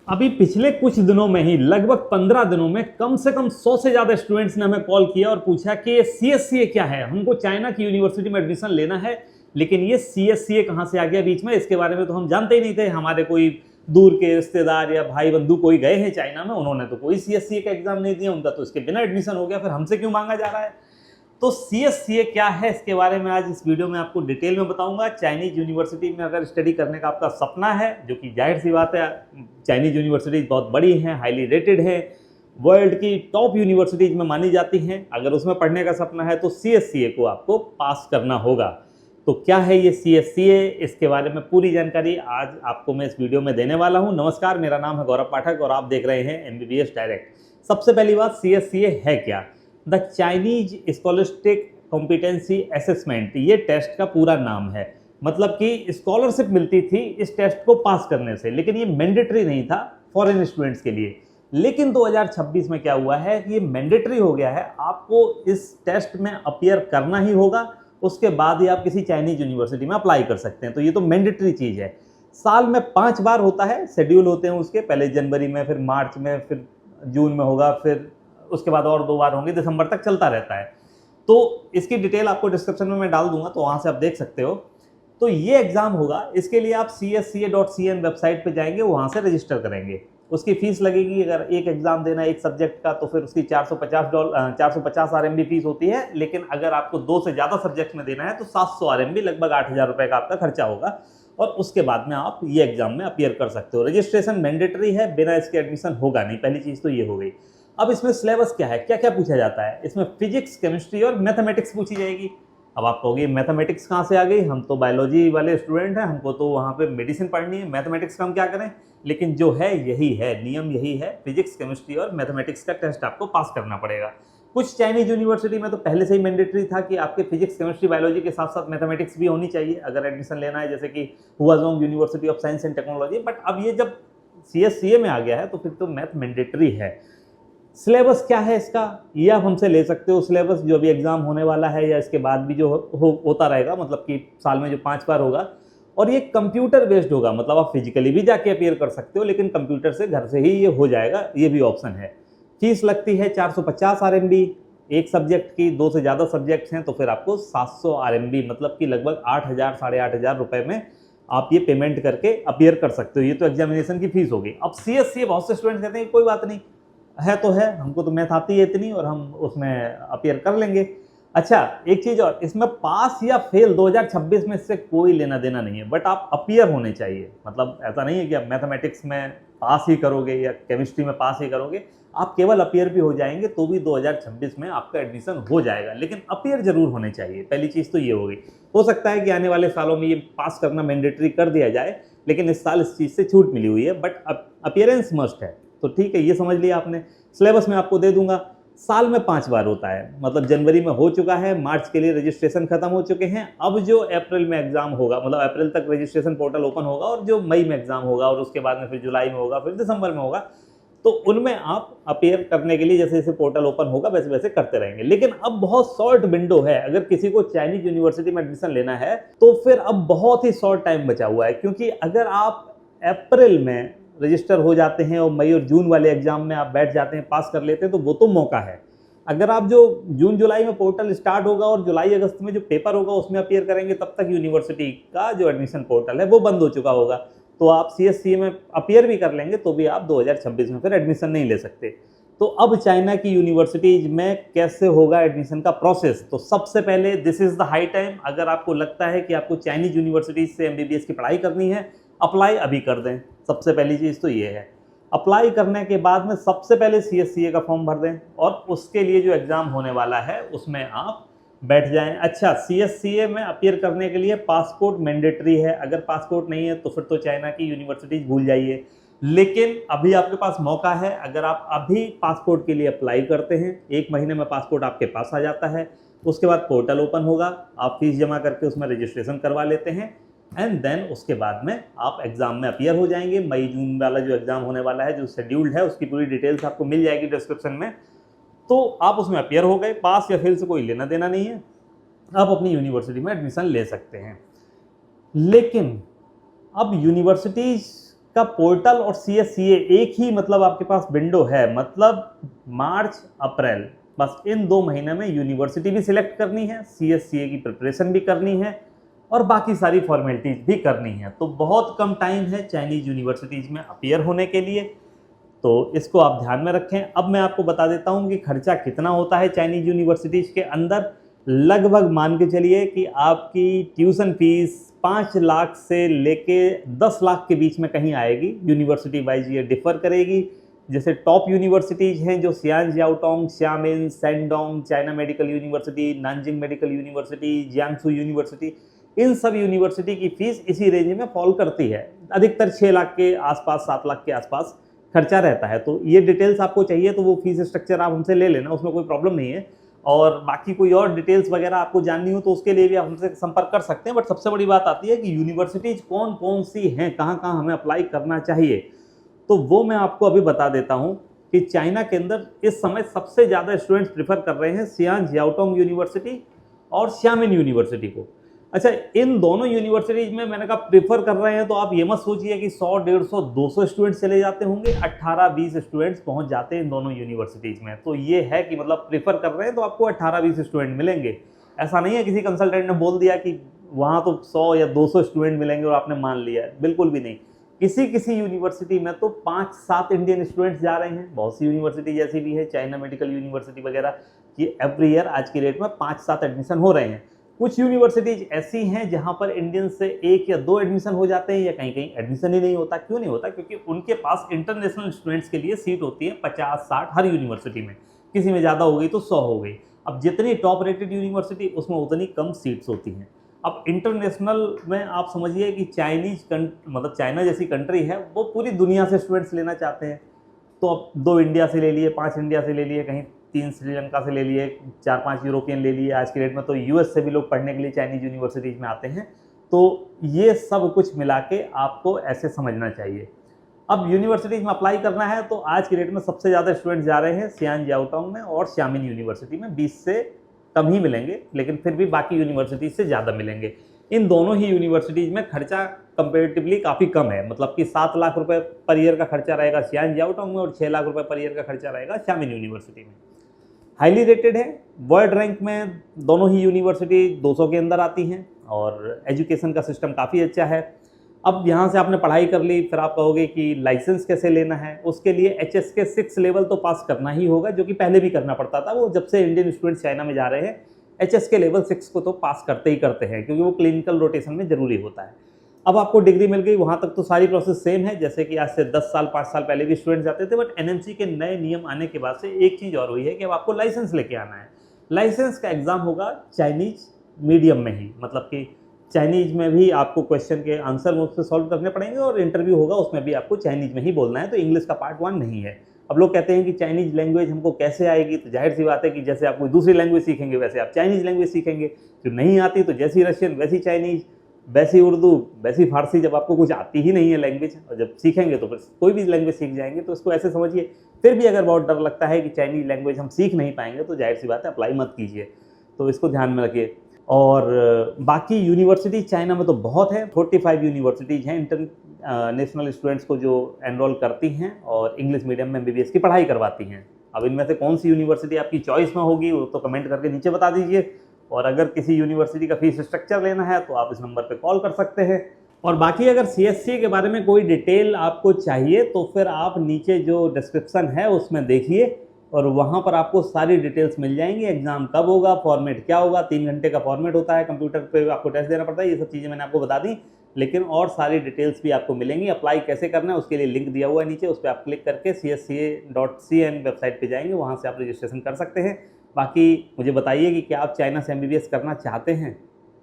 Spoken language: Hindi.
अभी पिछले कुछ दिनों में ही लगभग 15 दिनों में कम से कम 100 से ज़्यादा स्टूडेंट्स ने हमें कॉल किया और पूछा कि ये CSCA क्या है। हमको चाइना की यूनिवर्सिटी में एडमिशन लेना है, लेकिन ये CSCA कहाँ से आ गया बीच में, इसके बारे में तो हम जानते ही नहीं थे। हमारे कोई दूर के रिश्तेदार या भाई बंधु कोई गए हैं चाइना में, उन्होंने तो कोई CSCA का एग्जाम नहीं दिया, उनका तो इसके बिना एडमिशन हो गया, फिर हमसे क्यों मांगा जा रहा है। तो CSCA क्या है, इसके बारे में आज इस वीडियो में आपको डिटेल में बताऊंगा। चाइनीज यूनिवर्सिटी में अगर स्टडी करने का आपका सपना है, जो कि जाहिर सी बात है, चाइनीज यूनिवर्सिटीज बहुत बड़ी हैं, हाईली रेटेड है, वर्ल्ड की टॉप यूनिवर्सिटीज में मानी जाती हैं। अगर उसमें पढ़ने का सपना है तो CSCA को आपको पास करना होगा। तो क्या है ये CSCA, इसके बारे में पूरी जानकारी आज आपको मैं इस वीडियो में देने वाला हूँ। नमस्कार, मेरा नाम है गौरव पाठक और आप देख रहे हैं MBBS डायरेक्ट। सबसे पहली बात, CSCA है क्या? The Chinese scholastic competency assessment, ये टेस्ट का पूरा नाम है। मतलब कि स्कॉलरशिप मिलती थी इस टेस्ट को पास करने से, लेकिन ये मैंडेटरी नहीं था फॉरेन स्टूडेंट्स के लिए। लेकिन 2026 में क्या हुआ है कि ये मैंडेटरी हो गया है, आपको इस टेस्ट में अपीयर करना ही होगा, उसके बाद ही आप किसी चाइनीज यूनिवर्सिटी में अप्लाई कर सकते हैं। तो ये तो मैंडेटरी चीज़ है। साल में 5 बार होता है, शेड्यूल होते हैं उसके, पहले जनवरी में, फिर मार्च में, फिर जून में होगा, फिर उसके बाद और 2 बार होंगे, दिसंबर तक चलता रहता है। तो इसकी डिटेल आपको डिस्क्रिप्शन में मैं डाल दूंगा, तो वहाँ से आप देख सकते हो। तो ये एग्ज़ाम होगा, इसके लिए आप csca.cn वेबसाइट पे जाएंगे, वहाँ से रजिस्टर करेंगे। उसकी फ़ीस लगेगी, अगर एक एग्ज़ाम देना है एक सब्जेक्ट का तो फिर उसकी $450 RMB फीस होती है। लेकिन अगर आपको 2 से ज़्यादा सब्जेक्ट में देना है तो 700 RMB, लगभग 8,000 रुपये का आपका खर्चा होगा। और उसके बाद में आप ये एग्ज़ाम में अपीयर कर सकते हो। रजिस्ट्रेशन मैंडेटरी है, बिना इसके एडमिशन होगा नहीं। पहली चीज़ तो ये हो गई। अब इसमें सिलेबस क्या है, क्या क्या पूछा जाता है? इसमें फिजिक्स, केमिस्ट्री और मैथमेटिक्स पूछी जाएगी। अब आप कहोगे मैथमेटिक्स कहाँ से आ गई, हम तो बायोलॉजी वाले स्टूडेंट हैं, हमको तो वहाँ पे मेडिसिन पढ़नी है, मैथमेटिक्स का हम क्या करें? लेकिन जो है यही है, नियम यही है, फिजिक्स, केमिस्ट्री और मैथमेटिक्स का टेस्ट आपको पास करना पड़ेगा। कुछ चाइनीज यूनिवर्सिटी में तो पहले से ही मैंडेटरी था कि आपके फिजिक्स, केमिस्ट्री, बायोलॉजी के साथ साथ मैथमेटिक्स भी होनी चाहिए अगर एडमिशन लेना है, जैसे कि Huazhong university of science and technology. But अब ये जब CSCA में आ गया है तो फिर तो मैथ मैंडेटरी है। सिलेबस क्या है इसका, ये आप हमसे ले सकते हो। सिलेबस जो अभी एग्जाम होने वाला है या इसके बाद भी जो होता रहेगा, मतलब कि साल में जो 5 बार होगा, और ये कंप्यूटर बेस्ड होगा। मतलब आप फिजिकली भी जाके अपीयर कर सकते हो, लेकिन कंप्यूटर से घर से ही ये हो जाएगा, ये भी ऑप्शन है। फीस लगती है 450 RMB एक सब्जेक्ट की। 2 से ज़्यादा सब्जेक्ट्स हैं तो फिर आपको 700 RMB, मतलब कि लगभग 8,000 साढ़े 8,000 रुपये में आप ये पेमेंट करके अपीयर कर सकते हो। ये तो एग्जामिनेशन की फीस होगी। अब CSCA, बहुत से स्टूडेंट्स कहते हैं कोई बात नहीं है, तो है, हमको तो मैथ आती है इतनी और हम उसमें अपीयर कर लेंगे। अच्छा, एक चीज़ और, इसमें पास या फेल 2026 में इससे कोई लेना देना नहीं है, बट आप अपीयर होने चाहिए। मतलब ऐसा नहीं है कि आप मैथमेटिक्स में पास ही करोगे या केमिस्ट्री में पास ही करोगे, आप केवल अपीयर भी हो जाएंगे तो भी 2026 में आपका एडमिशन हो जाएगा। लेकिन अपीयर जरूर होने चाहिए, पहली चीज़ तो ये होगी। हो सकता है कि आने वाले सालों में ये पास करना मैंडेटरी कर दिया जाए, लेकिन इस साल इस चीज़ से छूट मिली हुई है, बट अपीयरेंस मस्ट है। तो ठीक है, ये समझ लिया आपने। सिलेबस में आपको दे दूंगा। साल में 5 बार होता है, मतलब जनवरी में हो चुका है, मार्च के लिए रजिस्ट्रेशन खत्म हो चुके हैं। अब जो अप्रैल में एग्जाम होगा, मतलब अप्रैल तक रजिस्ट्रेशन पोर्टल ओपन होगा, और जो मई में एग्जाम होगा और उसके बाद में फिर जुलाई में होगा, फिर दिसंबर में होगा, तो उनमें आप अपीयर करने के लिए जैसे जैसे पोर्टल ओपन होगा वैसे वैसे करते रहेंगे। लेकिन अब बहुत शॉर्ट विंडो है, अगर किसी को चाइनीज यूनिवर्सिटी में एडमिशन लेना है तो फिर अब बहुत ही शॉर्ट टाइम बचा हुआ है। क्योंकि अगर आप अप्रैल में रजिस्टर हो जाते हैं और मई और जून वाले एग्जाम में आप बैठ जाते हैं, पास कर लेते हैं, तो वो तो मौका है। अगर आप जो जून जुलाई में पोर्टल स्टार्ट होगा और जुलाई अगस्त में जो पेपर होगा उसमें अपीयर करेंगे, तब तक यूनिवर्सिटी का जो एडमिशन पोर्टल है वो बंद हो चुका होगा। तो आप CSCA में अपीयर भी कर लेंगे तो भी आप 2026 में फिर एडमिशन नहीं ले सकते। तो अब चाइना की यूनिवर्सिटीज में कैसे होगा एडमिशन का प्रोसेस? तो सबसे पहले, this is the high time. अगर आपको लगता है कि आपको चाइनीज यूनिवर्सिटीज से MBBS की पढ़ाई करनी है, अप्लाई अभी कर दें। सबसे पहली चीज़ तो ये है। अप्लाई करने के बाद में सबसे पहले CSCA का फॉर्म भर दें और उसके लिए जो एग्ज़ाम होने वाला है उसमें आप बैठ जाएं। अच्छा, CSCA में अपीयर करने के लिए पासपोर्ट मैंडेटरी है। अगर पासपोर्ट नहीं है तो फिर तो चाइना की यूनिवर्सिटीज भूल जाइए। लेकिन अभी आपके पास मौका है, अगर आप अभी पासपोर्ट के लिए अप्लाई करते हैं, 1 महीने में पासपोर्ट आपके पास आ जाता है। उसके बाद पोर्टल ओपन होगा, आप फीस जमा करके उसमें रजिस्ट्रेशन करवा लेते हैं, एंड देन उसके बाद में आप एग्जाम में अपीयर हो जाएंगे। मई जून वाला जो एग्जाम होने वाला है, जो शेड्यूल्ड है, उसकी पूरी डिटेल्स आपको मिल जाएगी डिस्क्रिप्शन में। तो आप उसमें अपीयर हो गए, पास या फेल से कोई लेना देना नहीं है, आप अपनी यूनिवर्सिटी में एडमिशन ले सकते हैं। लेकिन अब यूनिवर्सिटीज का पोर्टल और CSCA एक ही मतलब आपके पास विंडो है, मतलब मार्च अप्रैल, बस इन 2 महीने में यूनिवर्सिटी भी सिलेक्ट करनी है, CSCA की प्रिपरेशन भी करनी है और बाकी सारी फॉर्मेलिटीज भी करनी है। तो बहुत कम टाइम है चाइनीज़ यूनिवर्सिटीज़ में अपीयर होने के लिए, तो इसको आप ध्यान में रखें। अब मैं आपको बता देता हूँ कि खर्चा कितना होता है चाइनीज़ यूनिवर्सिटीज़ के अंदर। लगभग मान के चलिए कि आपकी ट्यूशन फीस 5 लाख से लेके 10 लाख के बीच में कहीं आएगी। यूनिवर्सिटी वाइज ये डिफ़र करेगी। जैसे टॉप यूनिवर्सिटीज़ हैं जो Xi'an Jiaotong, xiamen, Shandong, China medical university, Nanjing medical university, Jiangsu university, इन सब यूनिवर्सिटी की फ़ीस इसी रेंज में फॉल करती है। अधिकतर 6 लाख के आसपास, 7 लाख के आसपास खर्चा रहता है। तो ये डिटेल्स आपको चाहिए तो वो फीस स्ट्रक्चर आप हमसे ले लेना, उसमें कोई प्रॉब्लम नहीं है। और बाकी कोई और डिटेल्स वगैरह आपको जाननी हो तो उसके लिए भी आप हमसे संपर्क कर सकते हैं। बट सबसे बड़ी बात आती है कि यूनिवर्सिटीज़ कौन कौन सी हैं, कहाँ कहाँ हमें अप्लाई करना चाहिए, तो वो मैं आपको अभी बता देता हूँ कि चाइना के अंदर इस समय सबसे ज़्यादा स्टूडेंट्स प्रेफर कर रहे हैं सियान जियाओटोंग यूनिवर्सिटी और xiamen यूनिवर्सिटी को। अच्छा, इन दोनों यूनिवर्सिटीज़ में मैंने कहा प्रेफर कर रहे हैं तो आप ये मत सोचिए कि 100, 150, 200 स्टूडेंट्स चले जाते होंगे। 18-20 स्टूडेंट्स पहुंच जाते हैं इन दोनों यूनिवर्सिटीज़ में। तो ये है कि मतलब प्रेफर कर रहे हैं तो आपको 18-20 स्टूडेंट मिलेंगे। ऐसा नहीं है किसी कंसल्टेंट ने बोल दिया कि वहाँ तो 100 या 200 स्टूडेंट मिलेंगे और आपने मान लिया है, बिल्कुल भी नहीं। किसी किसी यूनिवर्सिटी में तो 5-7 इंडियन स्टूडेंट्स जा रहे हैं। बहुत सी यूनिवर्सिटी जैसी भी है, चाइना मेडिकल यूनिवर्सिटी वगैरह, ये एवरी ईयर आज की डेट में 5-7 एडमिशन हो रहे हैं। कुछ यूनिवर्सिटीज ऐसी हैं जहां पर इंडियन से 1 या 2 एडमिशन हो जाते हैं या कहीं कहीं एडमिशन ही नहीं होता। क्यों नहीं होता? क्योंकि उनके पास इंटरनेशनल स्टूडेंट्स के लिए सीट होती है 50-60 हर यूनिवर्सिटी में। किसी में ज़्यादा हो गई तो 100 हो गई। अब जितनी टॉप रेटेड यूनिवर्सिटी उसमें उतनी कम सीट्स होती हैं। अब इंटरनेशनल में आप समझिए कि मतलब चाइना जैसी कंट्री है, वो पूरी दुनिया से स्टूडेंट्स लेना चाहते हैं। तो अब 2 इंडिया से ले लिए, 5 इंडिया से ले लिए, कहीं 3 श्रीलंका से ले लिए, 4-5 यूरोपियन ले लिए। आज की डेट में तो US से भी लोग पढ़ने के लिए चाइनीज़ यूनिवर्सिटीज़ में आते हैं। तो ये सब कुछ मिला के आपको ऐसे समझना चाहिए। अब यूनिवर्सिटीज़ में अप्लाई करना है तो आज की डेट में सबसे ज़्यादा स्टूडेंट्स जा रहे हैं सियान जियाओटोंग में और xiamen यूनिवर्सिटी में। 20 से कम ही मिलेंगे, लेकिन फिर भी बाकी यूनिवर्सिटीज़ से ज़्यादा मिलेंगे। इन दोनों ही यूनिवर्सिटीज़ में खर्चा कंपेरेटिवली काफ़ी कम है। मतलब कि 7 लाख रुपए पर ईयर का खर्चा रहेगा सियान जियाओटोंग में और 6 लाख रुपए पर ईयर का खर्चा रहेगा xiamen यूनिवर्सिटी में। हाईली रेटेड है, वर्ल्ड रैंक में दोनों ही यूनिवर्सिटी 200 के अंदर आती हैं और एजुकेशन का सिस्टम काफ़ी अच्छा है। अब यहाँ से आपने पढ़ाई कर ली, फिर आप कहोगे कि लाइसेंस कैसे लेना है। उसके लिए HSK 6 लेवल तो पास करना ही होगा, जो कि पहले भी करना पड़ता था। वो जब से इंडियन स्टूडेंट्स चाइना में जा रहे हैं HSK लेवल 6 को तो पास करते ही करते हैं, क्योंकि वो क्लिनिकल रोटेशन में ज़रूरी होता है। अब आपको डिग्री मिल गई, वहाँ तक तो सारी प्रोसेस सेम है जैसे कि आज से 10 साल 5 साल पहले भी स्टूडेंट जाते थे। बट NMC के नए नियम आने के बाद से एक चीज़ और हुई है कि अब आपको लाइसेंस लेके आना है। लाइसेंस का एग्ज़ाम होगा चाइनीज़ मीडियम में ही, मतलब कि चाइनीज़ में भी आपको क्वेश्चन के आंसर मुझसे सॉल्व करने पड़ेंगे और इंटरव्यू होगा उसमें भी आपको चाइनीज़ में ही बोलना है। तो इंग्लिश का पार्ट 1 नहीं है। अब लोग कहते हैं कि चाइनीज़ लैंग्वेज हमको कैसे आएगी, तो जाहिर सी बात है कि जैसे आप कोई दूसरी लैंग्वेज सीखेंगे वैसे आप चाइनीज़ लैंग्वेज सीखेंगे। जो नहीं आती तो जैसी रशियन वैसी चाइनीज़, वैसी उर्दू वैसी फारसी। जब आपको कुछ आती ही नहीं है लैंग्वेज और जब सीखेंगे तो फिर कोई भी लैंग्वेज सीख जाएंगे। तो इसको ऐसे समझिए। फिर भी अगर बहुत डर लगता है कि चाइनीज़ लैंग्वेज हम सीख नहीं पाएंगे तो जाहिर सी बात है अप्लाई मत कीजिए। तो इसको ध्यान में रखिए। और बाकी यूनिवर्सिटी चाइना में तो बहुत है। 45 यूनिवर्सिटीज़ हैं इंटरनेशनल स्टूडेंट्स को जो एनरोल करती हैं और इंग्लिश मीडियम में MBBS की पढ़ाई करवाती हैं। अब इनमें से कौन सी यूनिवर्सिटी आपकी चॉइस में होगी वो तो कमेंट करके नीचे बता दीजिए। और अगर किसी यूनिवर्सिटी का फीस स्ट्रक्चर लेना है तो आप इस नंबर पे कॉल कर सकते हैं। और बाकी अगर CSCA के बारे में कोई डिटेल आपको चाहिए तो फिर आप नीचे जो डिस्क्रिप्शन है उसमें देखिए और वहाँ पर आपको सारी डिटेल्स मिल जाएंगी। एग्ज़ाम कब होगा, फॉर्मेट क्या होगा, 3 घंटे का फॉर्मेट होता है, कंप्यूटर पे आपको टेस्ट देना पड़ता है। ये सब चीज़ें मैंने आपको बता दी, लेकिन और सारी डिटेल्स भी आपको मिलेंगी। अप्लाई कैसे करना है उसके लिए लिंक दिया हुआ है नीचे, उस पर आप क्लिक करके CSCA.cn वेबसाइट पे जाएंगे, वहाँ से आप रजिस्ट्रेशन कर सकते हैं। बाकी मुझे बताइए कि क्या आप चाइना से MBBS करना चाहते हैं।